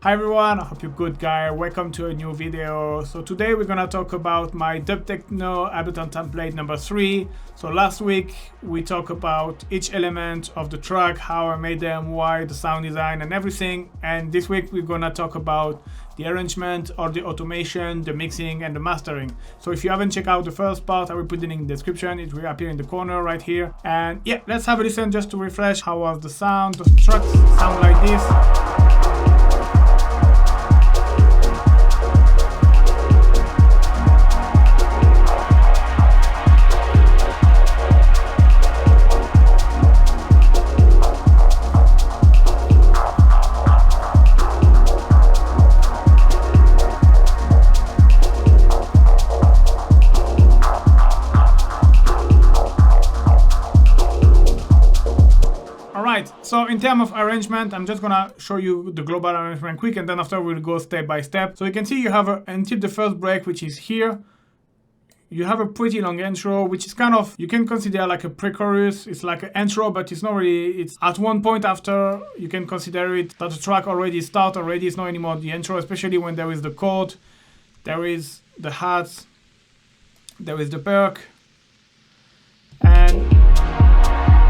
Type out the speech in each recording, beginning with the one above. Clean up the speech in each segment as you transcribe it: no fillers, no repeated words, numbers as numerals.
Hi everyone, I hope you're good guy. Welcome to a new video. So today we're gonna talk about my Dub Techno Ableton template number 3. So last week we talked about each element of the track, how I made them, why, the sound design and everything. And this week we're gonna talk about the arrangement or the automation, the mixing and the mastering. So if you haven't checked out the first part, I will put it in the description. It will appear in the corner right here. And yeah, let's have a listen just to refresh how was the sound. The tracks sound like this. So in terms of arrangement, I'm just gonna show you the global arrangement quick, and then after we'll go step by step. So you can see you have until the first break, which is here, you have a pretty long intro, which is kind of, you can consider like a pre-chorus. It's like an intro, but it's not really, it's at one point after, you can consider it that the track already starts already. It's not anymore the intro, especially when there is the chord, there is the hats, there is the perk, and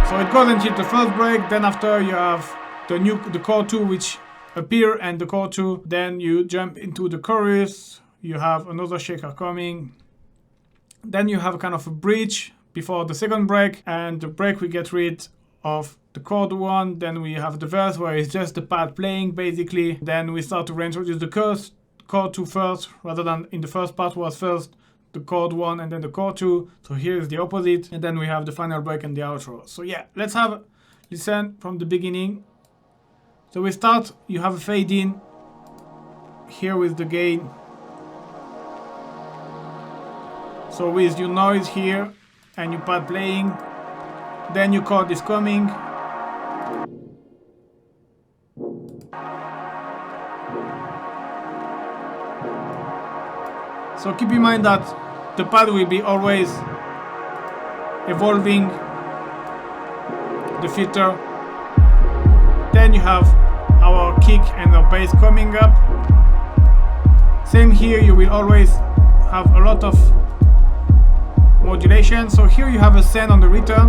so it goes until the first break. Then after you have the chord 2 which appear, and the chord 2, then you jump into the chorus, you have another shaker coming, then you have a kind of a bridge before the second break, and the break we get rid of the chord 1, then we have the verse where it's just the pad playing basically, then we start to reintroduce the chord 2 first, rather than in the first part was first the chord 1 and then the chord 2. So here is the opposite, and then we have the final break and the outro. So yeah, let's have a listen from the beginning. So we start, you have a fade in here with the gain. So with your noise here and your pad playing, then your chord is coming. So keep in mind that the pad will be always evolving the filter. Then you have our kick and our bass coming up. Same here, you will always have a lot of modulation. So here you have a send on the return.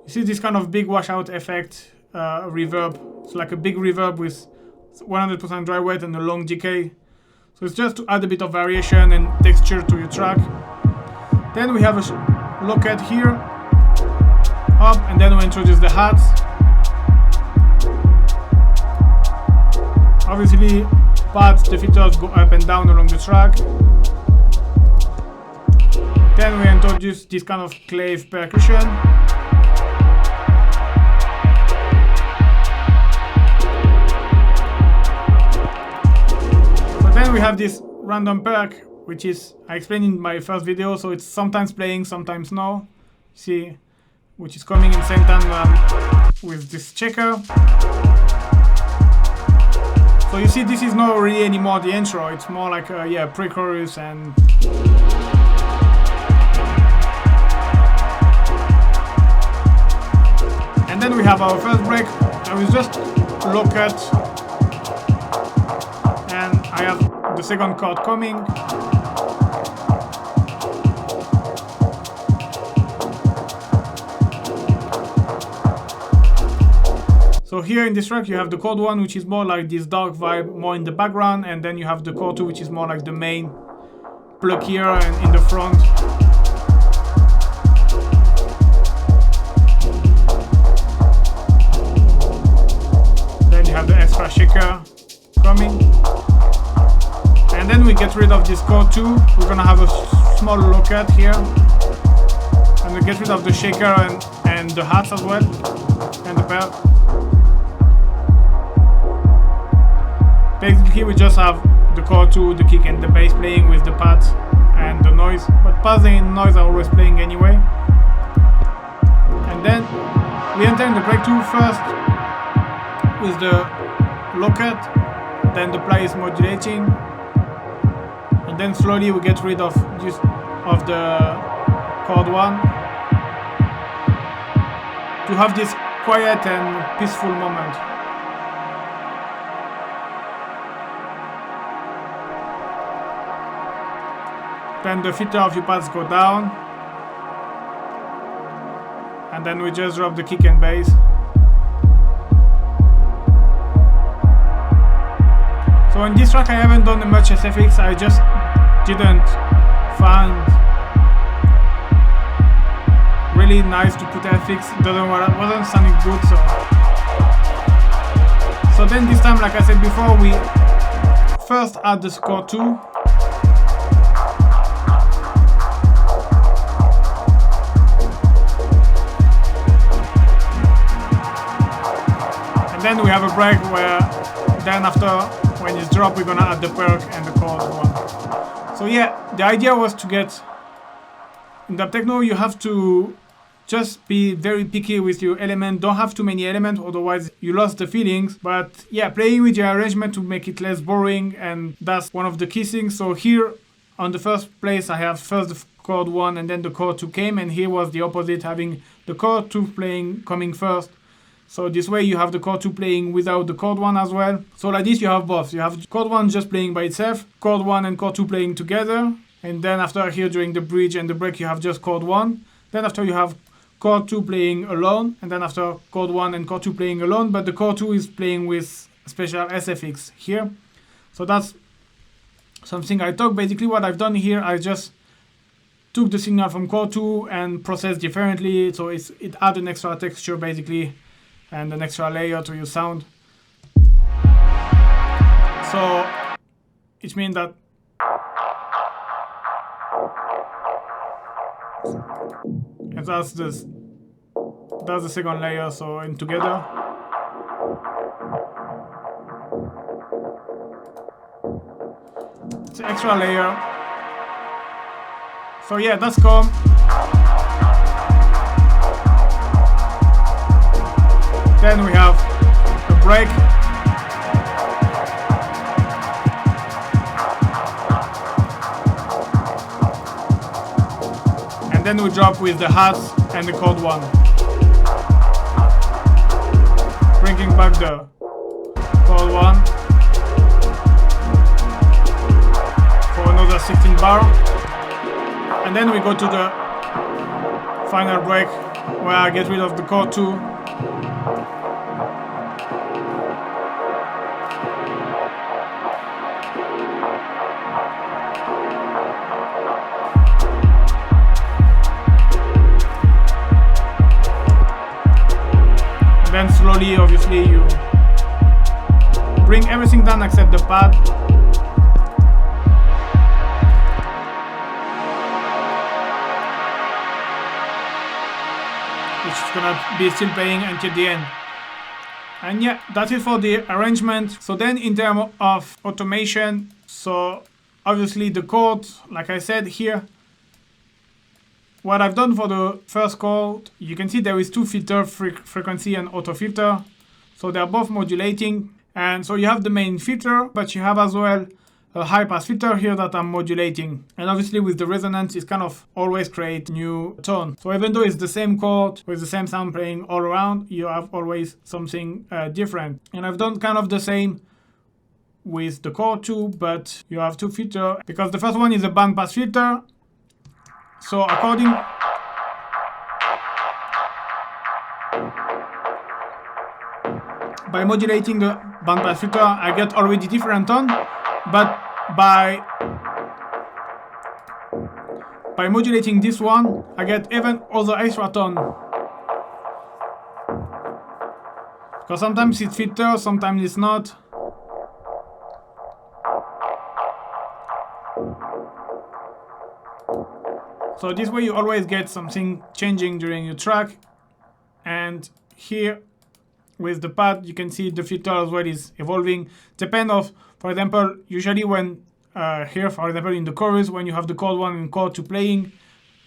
You see this kind of big washout effect, reverb. It's like a big reverb with 100% dry wet and a long decay. So it's just to add a bit of variation and texture to your track. Then we have a locket here, up, and then we introduce the hats. Obviously, pads, the filters go up and down along the track. Then we introduce this kind of clave percussion. Then we have this random perk, which is, I explained in my first video, so it's sometimes playing, sometimes no. See, which is coming in the same time with this checker. So you see, this is not really anymore the intro, it's more like a pre-chorus and... And then we have our first break. I will just look at, and I have the second chord coming. So here in this track you have the chord 1, which is more like this dark vibe, more in the background, and then you have the chord 2, which is more like the main plug here and in the front. Then you have the extra shaker coming. And then we get rid of this chord 2. We're gonna have a small locket here. And we get rid of the shaker and the hats as well. And the perk. Basically we just have the chord 2, the kick and the bass playing with the pads and the noise. But pads and noise are always playing anyway. And then we enter in the break 2 first with the locket. Then the play is modulating, and then slowly we get rid of the chord 1 to have this quiet and peaceful moment. Then the filter of your pads go down, and then we just drop the kick and bass. So in this track I haven't done much SFX, I just didn't find really nice to put FX, it wasn't sounding good, so then this time, like I said before, we first add the score 2. Then we have a break where then after when it's dropped we're gonna add the perk and the chord 1. So yeah, the idea was to get in Dub Techno you have to just be very picky with your element, don't have too many elements otherwise you lost the feelings, but yeah, playing with your arrangement to make it less boring, and that's one of the key things. So here on the first place I have first the chord 1 and then the chord 2 came, and here was the opposite, having the chord 2 coming first. So this way you have the chord 2 playing without the chord 1 as well. So like this you have both. You have chord 1 just playing by itself, chord 1 and chord 2 playing together, and then after here during the bridge and the break you have just chord 1. Then after you have chord 2 playing alone, and then after chord 1 and chord 2 playing alone, but the chord 2 is playing with special SFX here. So that's something I talk. Basically what I've done here, I just took the signal from chord 2 and processed differently, so it adds an extra texture basically and an extra layer to your sound. So it means that and that's the second layer, so in together. It's an extra layer. So yeah, that's calm. Then we have a break. And then we drop with the hats and the chord 1. Bringing back the chord 1 for another 16 bar. And then we go to the final break where I get rid of the chord 2. Then slowly, obviously, you bring everything down except the pad. Which is gonna be still playing until the end. And yeah, that's it for the arrangement. So then in terms of automation, so obviously the chord, like I said here, what I've done for the first chord, you can see there is two filters, frequency and auto filter. So they're both modulating. And so you have the main filter, but you have as well a high pass filter here that I'm modulating. And obviously with the resonance, it kind of always create new tone. So even though it's the same chord with the same sound playing all around, you have always something different. And I've done kind of the same with the chord too, but you have two filters because the first one is a band pass filter. So according by modulating the band pass filter, I get already different tone, but by modulating this one, I get even other extra tone. Because sometimes it's filter, sometimes it's not. So this way you always get something changing during your track. And here with the pad, you can see the filter as well is evolving. Depend of, for example, usually when here, for example, in the chorus, when you have the chord 1 and chord 2 playing,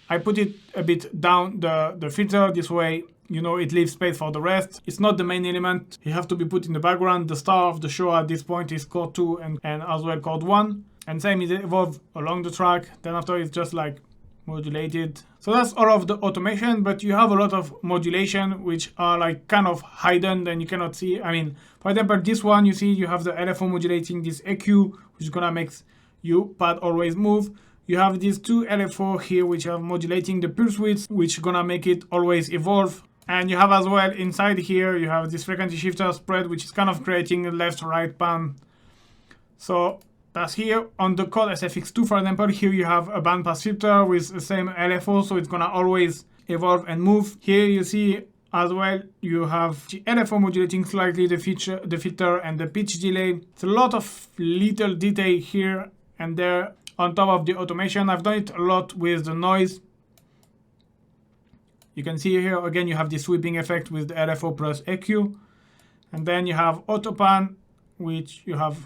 I put it a bit down the filter. This way, you know, it leaves space for the rest. It's not the main element. You have to be put in the background. The star of the show at this point is chord 2 and as well chord 1. And same is evolved along the track. Then after it's just like modulated. So that's all of the automation, but you have a lot of modulation which are like kind of hidden and you cannot see. I mean, for example, this one, you see you have the LFO modulating this EQ, which is gonna make your pad always move. You have these two LFO here which are modulating the pulse width, which is gonna make it always evolve. And you have as well inside here, you have this frequency shifter spread, which is kind of creating a left-right pan. So that's here. On the Chord SFX2, for example, here you have a bandpass filter with the same LFO, so it's gonna always evolve and move. Here you see as well, you have the LFO modulating slightly the filter and the pitch delay. It's a lot of little detail here and there on top of the automation. I've done it a lot with the noise. You can see here again you have the sweeping effect with the LFO plus EQ, and then you have autopan, which you have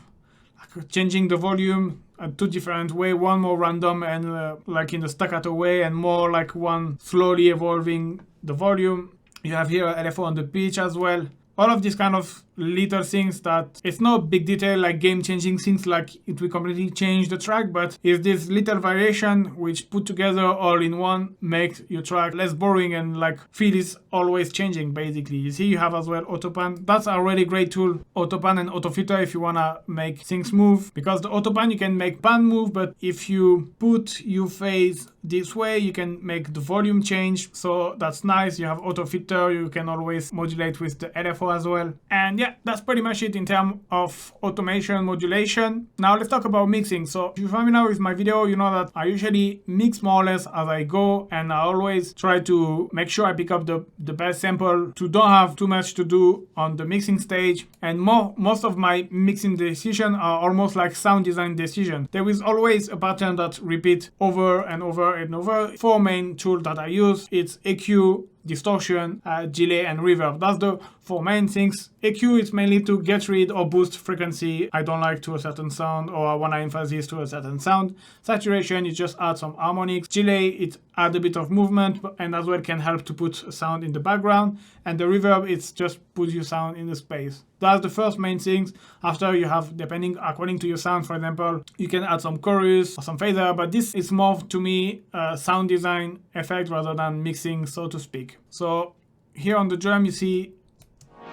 like changing the volume at two different ways, one more random and like in the staccato way, and more like one slowly evolving the volume. You have here LFO on the pitch as well. All of these kind of little things that it's no big detail like game-changing things like it will completely change the track, but it's this little variation which put together all in one makes your track less boring and like feel is always changing basically. You see you have as well autopan. That's a really great tool, autopan and autofilter, if you wanna make things move, because the autopan you can make pan move, but if you put your phase this way you can make the volume change, so that's nice. You have autofilter, you can always modulate with the LFO as well. And yeah, that's pretty much it in terms of automation modulation. Now let's talk about mixing. So if you're familiar with my video, you know that I usually mix more or less as I go, and I always try to make sure I pick up the best sample to don't have too much to do on the mixing stage. And most of my mixing decisions are almost like sound design decisions. There is always a pattern that repeats over and over and over. Four main tools that I use, it's EQ, distortion, delay, and reverb. That's the four main things. EQ is mainly to get rid or boost frequency I don't like to a certain sound, or I want to emphasize to a certain sound. Saturation, you just add some harmonics. Delay, it add a bit of movement and as well can help to put a sound in the background. And the reverb, it's just put your sound in the space. That's the first main things. After you have, depending according to your sound, for example, you can add some chorus or some phaser, but this is more to me sound design effect rather than mixing, so to speak. So here on the drum you see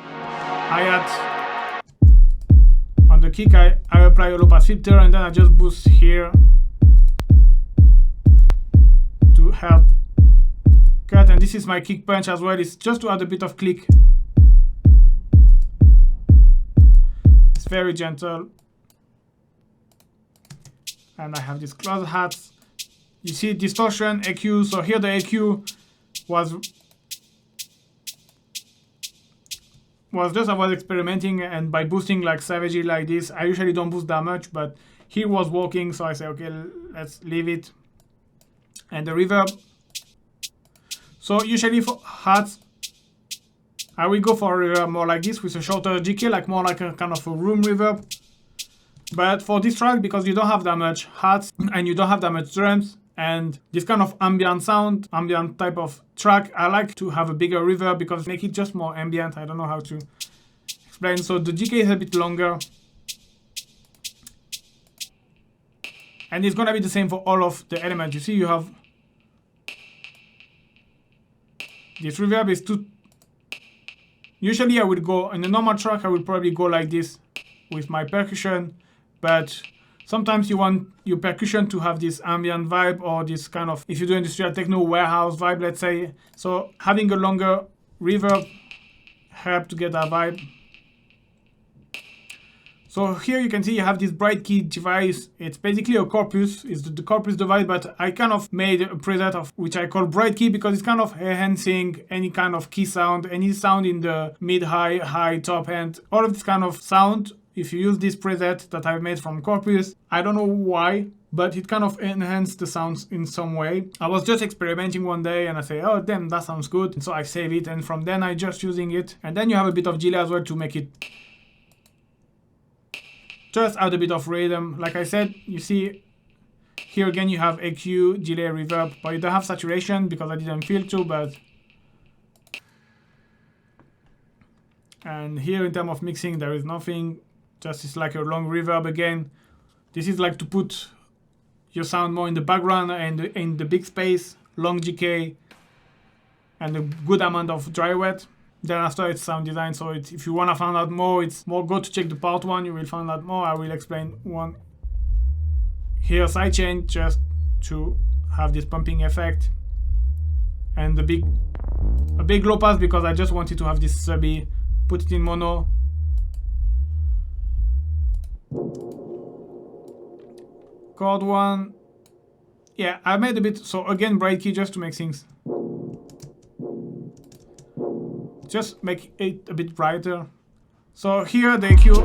I add on the kick I apply a low pass filter, and then I just boost here to help cut. And this is my kick punch as well, it's just to add a bit of click. It's very gentle. And I have these closed hats. You see distortion, EQ. So here the EQ was just I was experimenting, and by boosting like savagely like this, I usually don't boost that much, but he was working, so I say okay, let's leave it. And the reverb. So usually for hats, I will go for a reverb more like this with a shorter decay, like more like a kind of a room reverb. But for this track, because you don't have that much hats and you don't have that much drums, and this kind of ambient sound, ambient type of track, I like to have a bigger reverb because make it just more ambient. I don't know how to explain. So the decay is a bit longer. And it's gonna be the same for all of the elements. You see you have this reverb is too. Usually I would go, in a normal track I would probably go like this with my percussion, but sometimes you want your percussion to have this ambient vibe, or this kind of, if you do industrial techno, warehouse vibe, let's say. So having a longer reverb helps to get that vibe. So here you can see you have this bright key device. It's basically a corpus, it's the corpus device, but I kind of made a preset of which I call bright key because it's kind of enhancing any kind of key sound, any sound in the mid, high, top end, all of this kind of sound. If you use this preset that I've made from corpus, I don't know why, but it kind of enhanced the sounds in some way. I was just experimenting one day and I say, oh damn, that sounds good. And so I save it, and from then I just using it. And then you have a bit of delay as well to make it just add a bit of rhythm. Like I said, you see here again you have EQ, delay, reverb, but you don't have saturation because I didn't feel to, but. And here in terms of mixing there is nothing, just it's like a long reverb again. This is like to put your sound more in the background and in the big space, long decay, and a good amount of dry wet. Then after it's sound design. So if you want to find out more, it's more go to check the part 1. You will find out more. I will explain one here sidechain just to have this pumping effect, and a big low pass because I just wanted to have this subby, put it in mono. Chord 1, yeah, I made a bit, so again bright key just to make things, just make it a bit brighter. So here the EQ,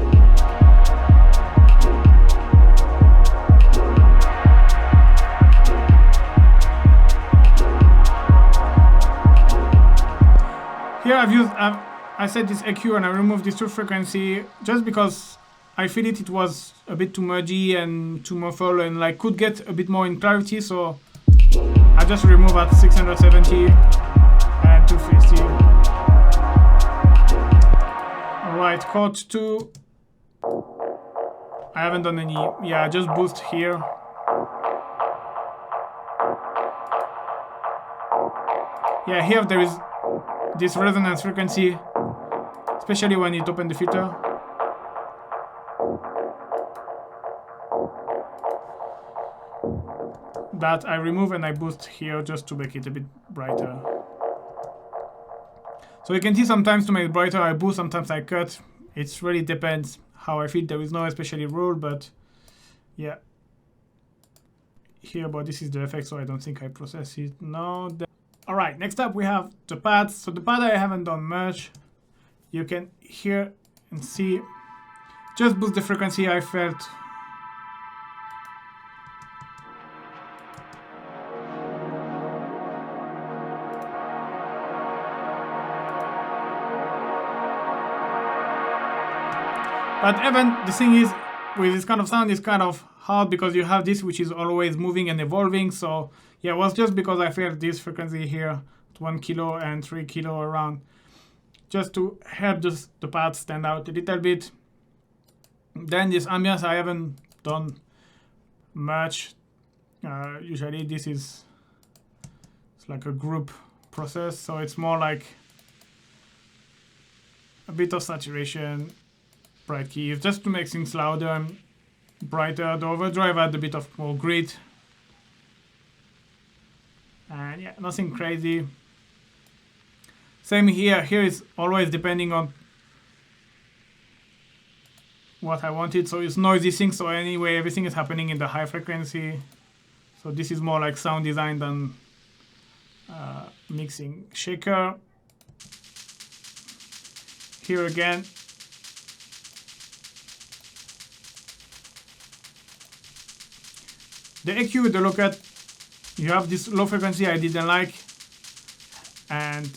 here I set this EQ and I removed this tooth frequency just because I feel it was a bit too muddy and too muffled and like could get a bit more in clarity, so I just remove at 670 and 250. Alright, chord 2. I haven't done any, yeah, just boost here. Yeah, here there is this resonance frequency, especially when it opens the filter. That I remove and I boost here just to make it a bit brighter. So you can see sometimes to make it brighter I boost, sometimes I cut. It really depends how I feel. There is no especially rule, but yeah. Here, but this is the effect, so I don't think I process it now. Alright, next up we have the pads. So the pad I haven't done much. You can hear and see. Just boost the frequency I felt. But even the thing is, with this kind of sound, it's kind of hard because you have this which is always moving and evolving. So yeah, it was just because I felt this frequency here at 1 kilo and 3 kilo around, just to help the pads stand out a little bit. Then this ambience I haven't done much. Usually this is it's like a group process, so it's more like a bit of saturation, bright keys, just to make things louder and brighter. The overdrive had a bit of more grit. And yeah, nothing crazy. Same here. Here is always depending on what I wanted. So it's noisy thing. So anyway, everything is happening in the high frequency. So this is more like sound design than mixing. Shaker. Here again. The EQ with the low cut, you have this low frequency I didn't like, and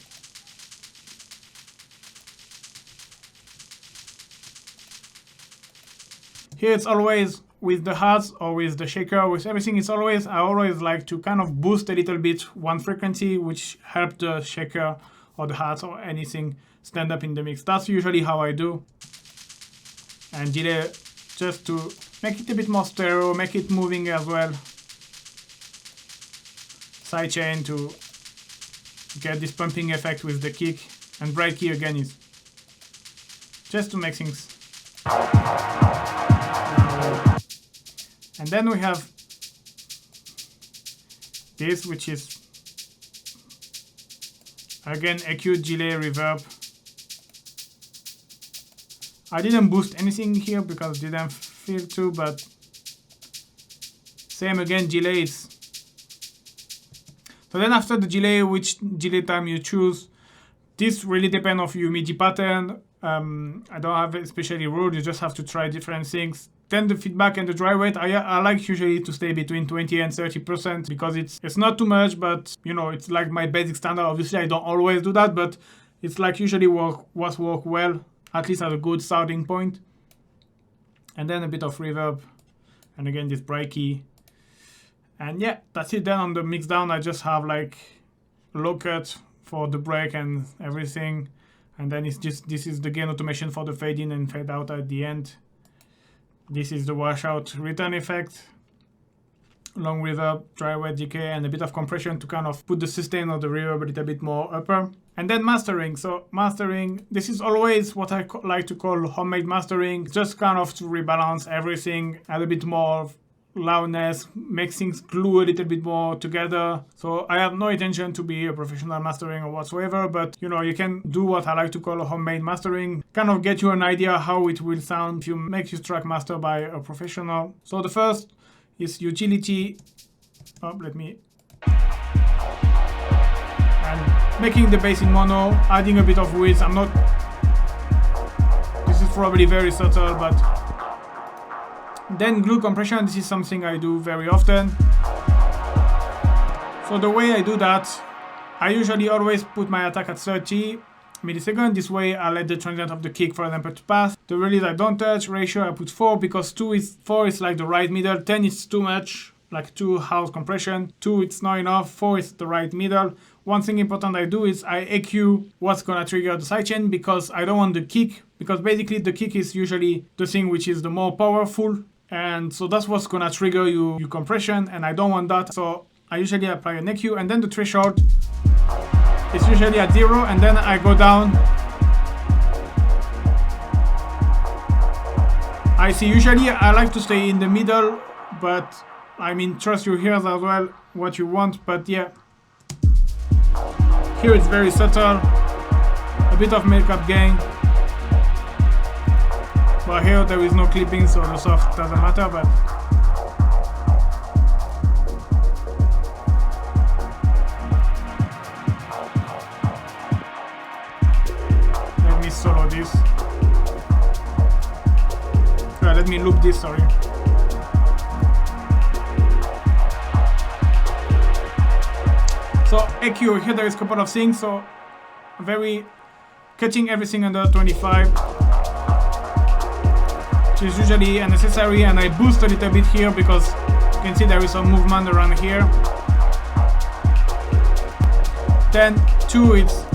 here it's always with the hats or with the shaker, with everything, it's always, I always like to kind of boost a little bit one frequency, which help the shaker or the hats or anything stand up in the mix. That's usually how I do. And delay just to make it a bit more stereo, make it moving as well. Sidechain to get this pumping effect with the kick. And bright key again is just to make things. And then we have this, which is again acute delay reverb. I didn't boost anything here because I didn't feel to, but same again, delays. So then after the delay, which delay time you choose, this really depends on your MIDI pattern. I don't have especially rule, you just have to try different things. Then the feedback and the dry wet, I like usually to stay between 20 and 30% because it's not too much, but you know, it's like my basic standard. Obviously I don't always do that, but it's like usually work well, at least at a good starting point. And then a bit of reverb, and again this bright key. And yeah, that's it. Then on the mix down I just have like low cut for the break and everything, and then it's just, this is the gain automation for the fade in and fade out at the end. This is the washout return effect. long reverb, dry wet decay, and a bit of compression to kind of put the sustain or the reverb a little bit more upper. And then mastering. So mastering, this is always what I like to call homemade mastering, just kind of to rebalance everything, add a bit more loudness, make things glue a little bit more together. So I have no intention to be a professional mastering or whatsoever, but you know, you can do what I like to call a homemade mastering, kind of get you an idea how it will sound if you make your track master by a professional. So the first is utility. And making the bass in mono, adding a bit of width. This is probably very subtle, but then glue compression, this is something I do very often. So the way I do that, I usually always put my attack at 30 milliseconds. This way I let the transient of the kick, for example, to pass. The release I don't touch. Ratio I put 4 because 4 is like the right middle. 10 is too much, like too house compression. 2 it's not enough. 4 is the right middle. One thing important I do is I EQ what's gonna trigger the sidechain because I don't want the kick, because basically the kick is usually the thing which is the more powerful. And so that's what's gonna trigger your compression, and I don't want that. So I usually apply an EQ, and then the threshold is usually at 0, and then I go down. I see, usually I like to stay in the middle, but I mean, trust your ears as well, what you want, but yeah. Here it's very subtle, a bit of makeup gain. But here there is no clipping, so the soft doesn't matter, but let me solo this. Let me loop this, sorry. So EQ, here there is a couple of things, so very cutting everything under 25. Which is usually unnecessary, and I boost a little bit here because you can see there is some movement around here. Then 2, it's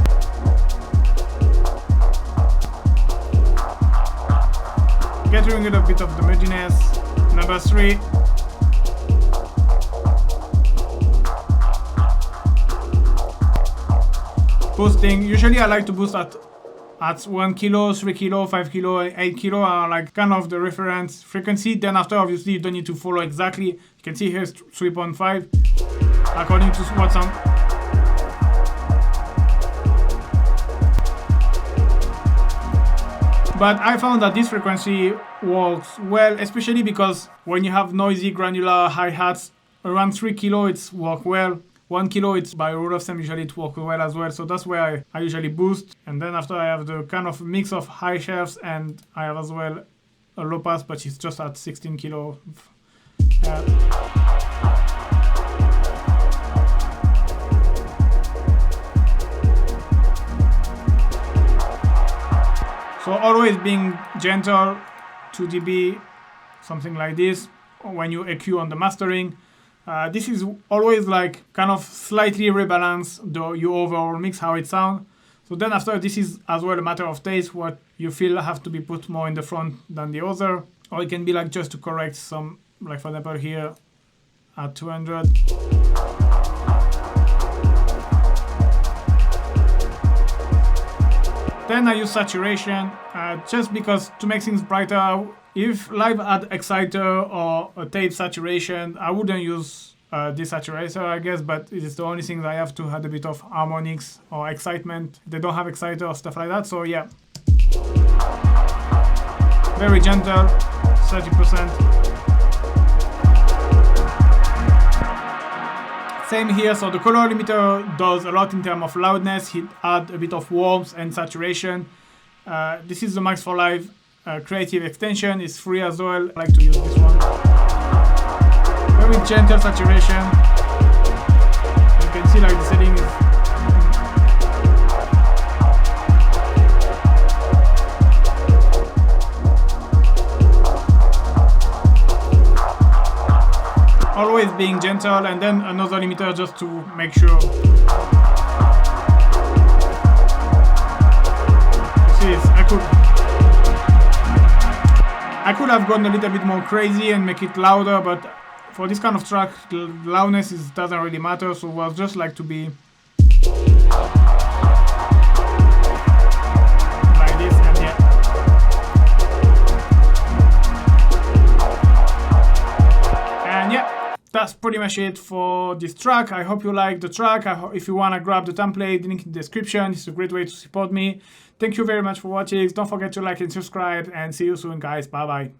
getting rid of a bit of the mudiness. Number 3, boosting. Usually I like to boost at 1 kilo, 3 kilo, 5 kilo, 8 kilo are like kind of the reference frequency. Then after, obviously, you don't need to follow exactly. You can see here it's 3.5 according to what sound. But I found that this frequency works well, especially because when you have noisy, granular hi-hats, around 3 kilo it's work well. 1 kilo, it's by rule of thumb, usually it works well as well. So that's where I usually boost. And then after I have the kind of mix of high shelves, and I have as well a low pass, but it's just at 16 kilo. So always being gentle, 2 dB, something like this, when you EQ on the mastering. This is always like kind of slightly rebalance your overall mix, how it sounds. So then after, this is as well a matter of taste, what you feel have to be put more in the front than the other. Or it can be like just to correct some, like for example here at 200. Then I use saturation, just because to make things brighter. If live had exciter or a tape saturation, I wouldn't use this saturator, I guess, but it is the only thing that I have to add a bit of harmonics or excitement. They don't have exciter or stuff like that, so yeah. Very gentle, 30%. Same here, so the color limiter does a lot in terms of loudness. It adds a bit of warmth and saturation. This is the Max for Live creative extension. It's free as well. I like to use this one. Very gentle saturation. You can see like the setting is always being gentle, and then another limiter just to make sure. See, I could have gone a little bit more crazy and make it louder, but for this kind of track, loudness doesn't really matter, so we'll just like to be like this, and yeah. And yeah, that's pretty much it for this track. I hope you like the track. If you want to grab the template, the link in the description. It's a great way to support me. Thank you very much for watching. Don't forget to like and subscribe, and see you soon, guys. Bye bye.